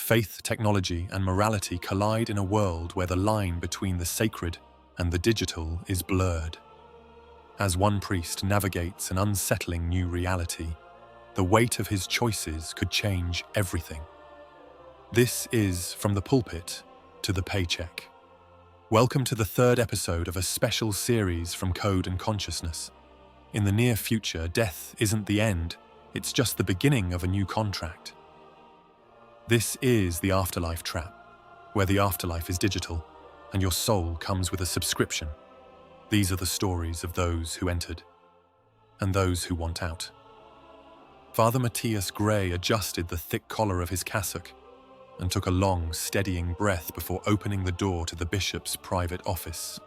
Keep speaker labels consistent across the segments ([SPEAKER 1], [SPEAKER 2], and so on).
[SPEAKER 1] Faith, technology, and morality collide in a world where the line between the sacred and the digital is blurred. As one priest navigates an unsettling new reality, the weight of his choices could change everything. This is From the Pulpit to the Paycheck. Welcome to the third episode of a special series from Code and Consciousness. In the near future, death isn't the end, it's just the beginning of a new contract. This is the Afterlife trap, where the afterlife is digital and your soul comes with a subscription. These are the stories of those who entered and those who want out. Father Matthias Gray adjusted the thick collar of his cassock and took a long, steadying breath before opening the door to the bishop's private office.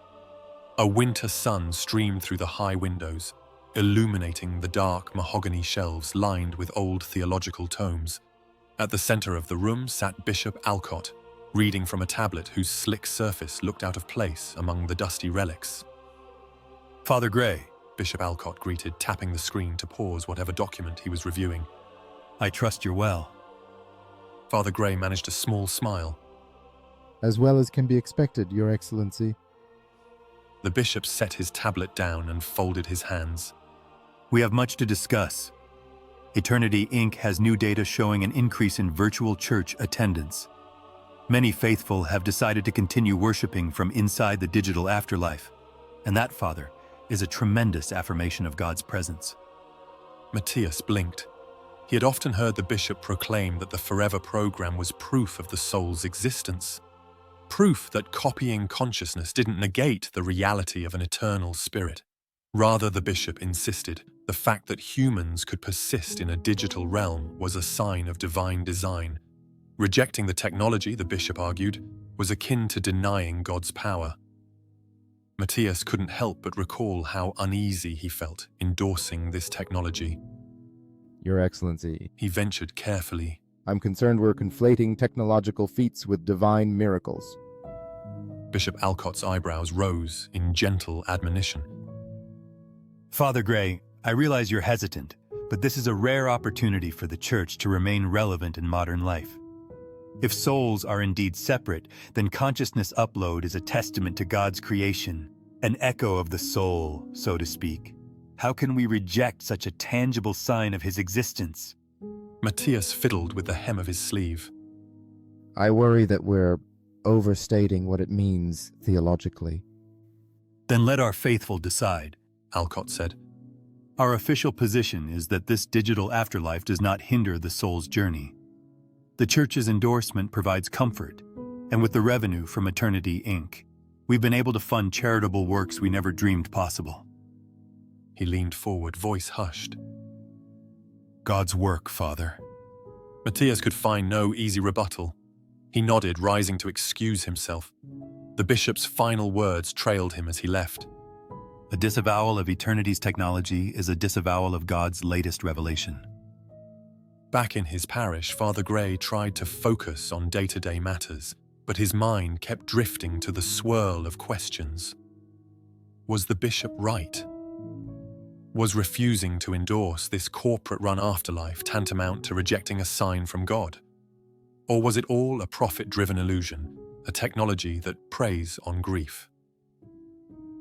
[SPEAKER 1] A winter sun streamed through the high windows, illuminating the dark mahogany shelves lined with old theological tomes. At the center of the room sat Bishop Alcott, reading from a tablet whose slick surface looked out of place among the dusty relics.
[SPEAKER 2] Father Gray,
[SPEAKER 1] Bishop Alcott greeted, tapping the screen to pause whatever document he was reviewing.
[SPEAKER 2] I trust you're well.
[SPEAKER 1] Father Gray managed a small smile.
[SPEAKER 3] As well as can be expected, Your Excellency.
[SPEAKER 1] The bishop set his tablet down and folded his hands.
[SPEAKER 2] We have much to discuss. Eternity Inc. has new data showing an increase in virtual church attendance. Many faithful have decided to continue worshiping from inside the digital afterlife, and that, Father, is a tremendous affirmation of God's presence.
[SPEAKER 1] Matthias blinked. He had often heard the bishop proclaim that the Forever program was proof of the soul's existence. Proof that copying consciousness didn't negate the reality of an eternal spirit. Rather, the bishop insisted, the fact that humans could persist in a digital realm was a sign of divine design. Rejecting the technology, the bishop argued, was akin to denying God's power. Matthias couldn't help but recall how uneasy he felt endorsing this technology.
[SPEAKER 3] Your Excellency,
[SPEAKER 1] He ventured carefully.
[SPEAKER 3] I'm concerned we're conflating technological feats with divine miracles.
[SPEAKER 1] Bishop Alcott's eyebrows rose in gentle admonition.
[SPEAKER 2] Father Gray, I realize you're hesitant, but this is a rare opportunity for the Church to remain relevant in modern life. If souls are indeed separate, then consciousness upload is a testament to God's creation, an echo of the soul, so to speak. How can we reject such a tangible sign of his existence?
[SPEAKER 1] Matthias fiddled with the hem of his sleeve.
[SPEAKER 3] I worry that we're overstating what it means theologically.
[SPEAKER 2] Then let our faithful decide,
[SPEAKER 1] Alcott said.
[SPEAKER 2] Our official position is that this digital afterlife does not hinder the soul's journey. The Church's endorsement provides comfort, and with the revenue from Eternity Inc., we've been able to fund charitable works we never dreamed possible.
[SPEAKER 1] He leaned forward, voice hushed.
[SPEAKER 2] God's work, Father.
[SPEAKER 1] Matthias could find no easy rebuttal. He nodded, rising to excuse himself. The bishop's final words trailed him as he left.
[SPEAKER 2] A disavowal of eternity's technology is a disavowal of God's latest revelation.
[SPEAKER 1] Back in his parish, Father Gray tried to focus on day-to-day matters, but his mind kept drifting to the swirl of questions. Was the bishop right? Was refusing to endorse this corporate-run afterlife tantamount to rejecting a sign from God? Or was it all a profit-driven illusion, a technology that preys on grief?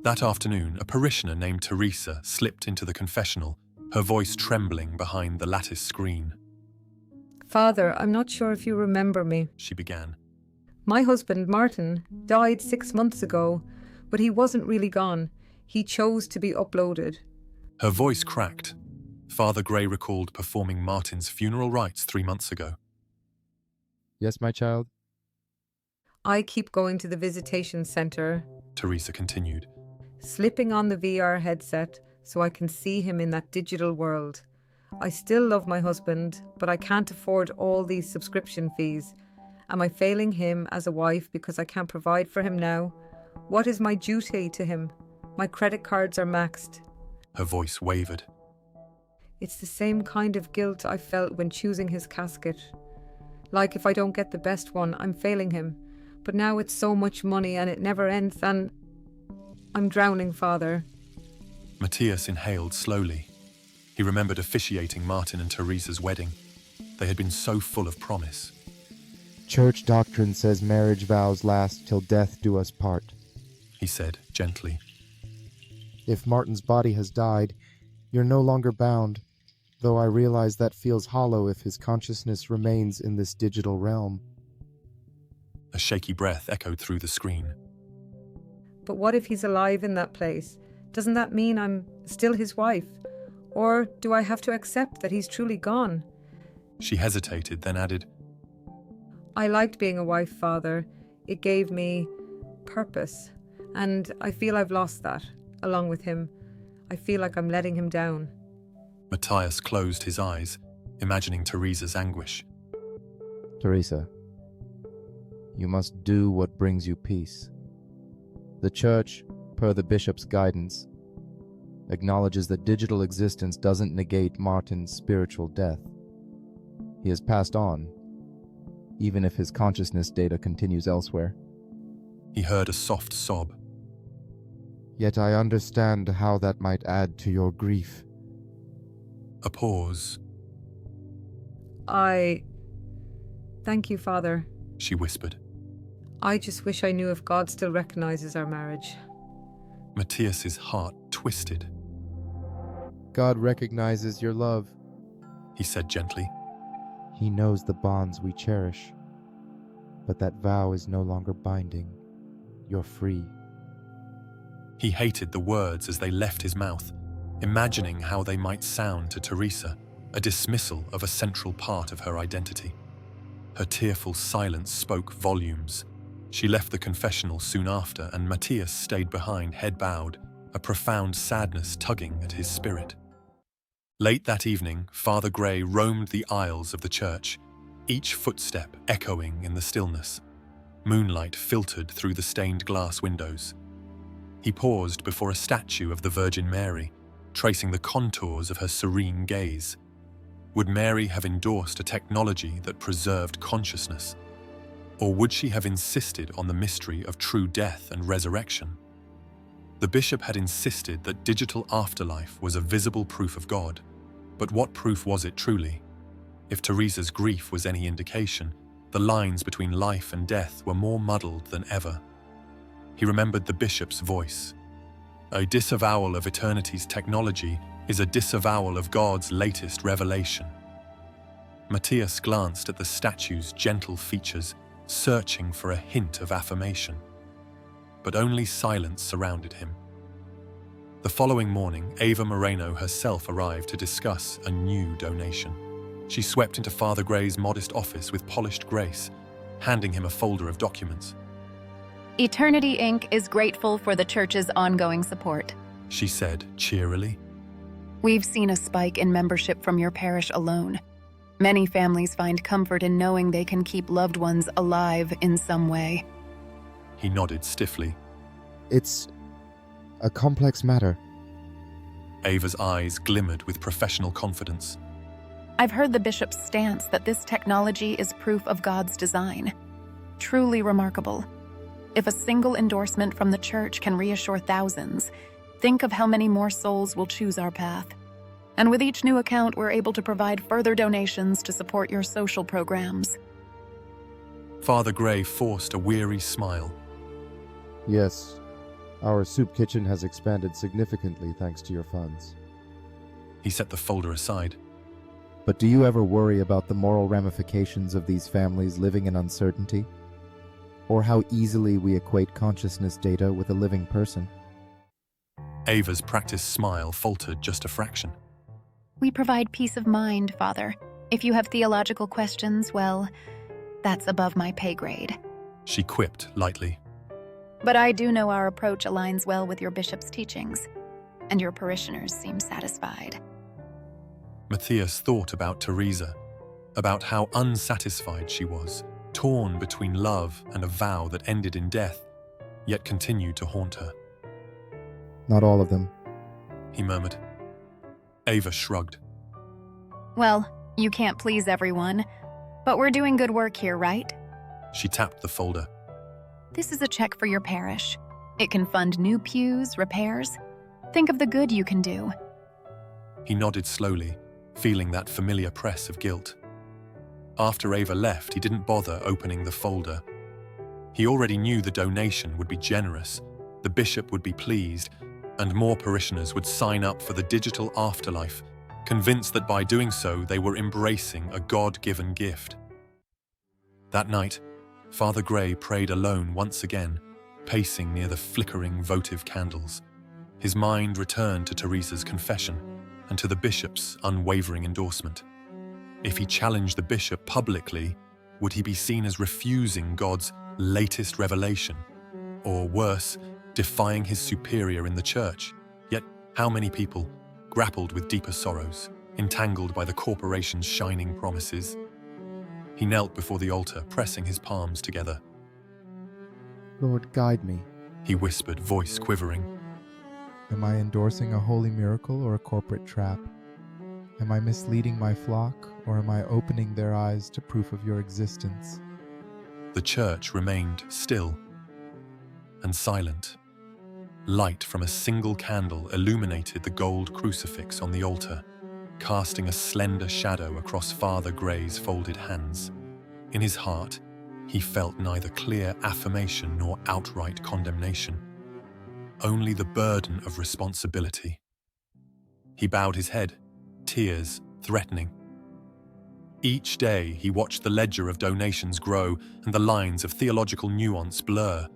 [SPEAKER 1] That afternoon, a parishioner named Teresa slipped into the confessional, her voice trembling behind the lattice screen.
[SPEAKER 4] Father, I'm not sure if you remember me,
[SPEAKER 1] she began.
[SPEAKER 4] My husband, Martin, died 6 months ago, but he wasn't really gone. He chose to be uploaded.
[SPEAKER 1] Her voice cracked. Father Gray recalled performing Martin's funeral rites 3 months ago.
[SPEAKER 3] Yes, my child?
[SPEAKER 4] I keep going to the visitation center,
[SPEAKER 1] Teresa continued.
[SPEAKER 4] slipping on the VR headset so I can see him in that digital world. I still love my husband, but I can't afford all these subscription fees. Am I failing him as a wife because I can't provide for him now? What is my duty to him? My credit cards are maxed.
[SPEAKER 1] Her voice wavered.
[SPEAKER 4] It's the same kind of guilt I felt when choosing his casket. Like if I don't get the best one, I'm failing him. But now it's so much money and it never ends and I'm drowning, Father.
[SPEAKER 1] Matthias inhaled slowly. He remembered officiating Martin and Teresa's wedding. They had been so full of promise.
[SPEAKER 3] Church doctrine says marriage vows last till death do us part,
[SPEAKER 1] he said gently.
[SPEAKER 3] If Martin's body has died, you're no longer bound, though I realize that feels hollow if his consciousness remains in this digital realm.
[SPEAKER 1] A shaky breath echoed through the screen.
[SPEAKER 4] But what if he's alive in that place? Doesn't that mean I'm still his wife? Or do I have to accept that he's truly gone?
[SPEAKER 1] She hesitated, then added,
[SPEAKER 4] I liked being a wife, Father. It gave me purpose. And I feel I've lost that, along with him. I feel like I'm letting him down.
[SPEAKER 1] Matthias closed his eyes, imagining Teresa's anguish.
[SPEAKER 3] Teresa, you must do what brings you peace. The Church, per the bishop's guidance, acknowledges that digital existence doesn't negate Martin's spiritual death. He has passed on, even if his consciousness data continues elsewhere.
[SPEAKER 1] He heard a soft sob.
[SPEAKER 3] Yet I understand how that might add to your grief.
[SPEAKER 1] A pause.
[SPEAKER 4] Thank you, Father.
[SPEAKER 1] She whispered.
[SPEAKER 4] I just wish I knew if God still recognizes our marriage.
[SPEAKER 1] Matthias's heart twisted.
[SPEAKER 3] God recognizes your love.
[SPEAKER 1] He said gently.
[SPEAKER 3] He knows the bonds we cherish. But that vow is no longer binding. You're free.
[SPEAKER 1] He hated the words as they left his mouth, imagining how they might sound to Teresa, a dismissal of a central part of her identity. Her tearful silence spoke volumes. She left the confessional soon after, and Matthias stayed behind, head bowed, a profound sadness tugging at his spirit. Late that evening, Father Gray roamed the aisles of the church, each footstep echoing in the stillness. Moonlight filtered through the stained glass windows. He paused before a statue of the Virgin Mary, tracing the contours of her serene gaze. Would Mary have endorsed a technology that preserved consciousness? Or would she have insisted on the mystery of true death and resurrection? The bishop had insisted that digital afterlife was a visible proof of God, but what proof was it truly? If Teresa's grief was any indication, the lines between life and death were more muddled than ever. He remembered the bishop's voice. A disavowal of eternity's technology is a disavowal of God's latest revelation. Matthias glanced at the statue's gentle features, searching for a hint of affirmation. But only silence surrounded him. The following morning, Ava Moreno herself arrived to discuss a new donation. She swept into Father Gray's modest office with polished grace, handing him a folder of documents.
[SPEAKER 5] Eternity Inc. is grateful for the Church's ongoing support,
[SPEAKER 1] she said cheerily.
[SPEAKER 5] We've seen a spike in membership from your parish alone. Many families find comfort in knowing they can keep loved ones alive in some way.
[SPEAKER 1] He nodded stiffly.
[SPEAKER 3] It's a complex matter.
[SPEAKER 1] Ava's eyes glimmered with professional confidence.
[SPEAKER 5] I've heard the bishop's stance that this technology is proof of God's design. Truly remarkable. If a single endorsement from the Church can reassure thousands, think of how many more souls will choose our path. And with each new account, we're able to provide further donations to support your social programs.
[SPEAKER 1] Father Gray forced a weary smile.
[SPEAKER 3] Yes, our soup kitchen has expanded significantly thanks to your funds.
[SPEAKER 1] He set the folder aside.
[SPEAKER 3] But do you ever worry about the moral ramifications of these families living in uncertainty? Or how easily we equate consciousness data with a living person?
[SPEAKER 1] Ava's practiced smile faltered just a fraction.
[SPEAKER 5] We provide peace of mind, Father. If you have theological questions, well, that's above my pay grade.
[SPEAKER 1] She quipped lightly.
[SPEAKER 5] But I do know our approach aligns well with your bishop's teachings, and your parishioners seem satisfied.
[SPEAKER 1] Matthias thought about Teresa, about how unsatisfied she was, torn between love and a vow that ended in death, yet continued to haunt her.
[SPEAKER 3] Not all of them,
[SPEAKER 1] he murmured. Ava shrugged.
[SPEAKER 5] Well, you can't please everyone, but we're doing good work here, right?
[SPEAKER 1] She tapped the folder.
[SPEAKER 5] This is a check for your parish. It can fund new pews, repairs. Think of the good you can do.
[SPEAKER 1] He nodded slowly, feeling that familiar press of guilt. After Ava left, he didn't bother opening the folder. He already knew the donation would be generous, the bishop would be pleased, and more parishioners would sign up for the digital afterlife, convinced that by doing so they were embracing a God-given gift. That night, Father Gray prayed alone once again, pacing near the flickering votive candles. His mind returned to Teresa's confession and to the bishop's unwavering endorsement. If he challenged the bishop publicly, would he be seen as refusing God's latest revelation? Or worse, defying his superior in the church? Yet, how many people grappled with deeper sorrows, entangled by the corporation's shining promises? He knelt before the altar, pressing his palms together.
[SPEAKER 6] Lord, guide me.
[SPEAKER 1] He whispered, voice quivering.
[SPEAKER 6] Am I endorsing a holy miracle or a corporate trap? Am I misleading my flock, or am I opening their eyes to proof of your existence?
[SPEAKER 1] The church remained still and silent. Light from a single candle illuminated the gold crucifix on the altar, casting a slender shadow across Father Gray's folded hands. In his heart, he felt neither clear affirmation nor outright condemnation, only the burden of responsibility. He bowed his head, tears threatening. Each day he watched the ledger of donations grow and the lines of theological nuance blur.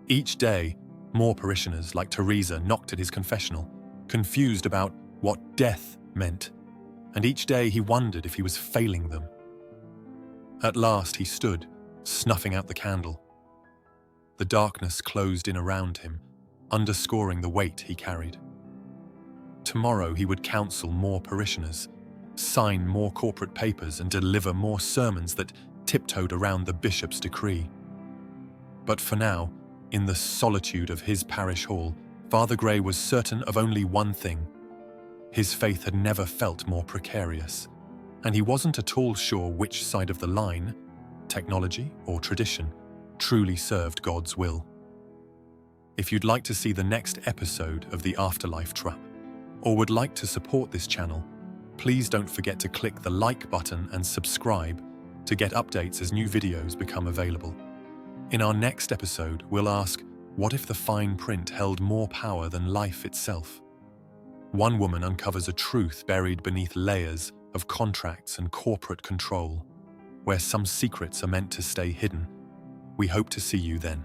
[SPEAKER 1] Each day, more parishioners like Teresa knocked at his confessional, confused about what death meant, and each day he wondered if he was failing them. At last he stood, snuffing out the candle. The darkness closed in around him, underscoring the weight he carried. Tomorrow he would counsel more parishioners, sign more corporate papers, and deliver more sermons that tiptoed around the bishop's decree. But for now, in the solitude of his parish hall, Father Gray was certain of only one thing. His faith had never felt more precarious, and he wasn't at all sure which side of the line, technology or tradition, truly served God's will. If you'd like to see the next episode of The Afterlife Trap, or would like to support this channel, please don't forget to click the like button and subscribe to get updates as new videos become available. In our next episode, we'll ask, what if the fine print held more power than life itself? One woman uncovers a truth buried beneath layers of contracts and corporate control, where some secrets are meant to stay hidden. We hope to see you then.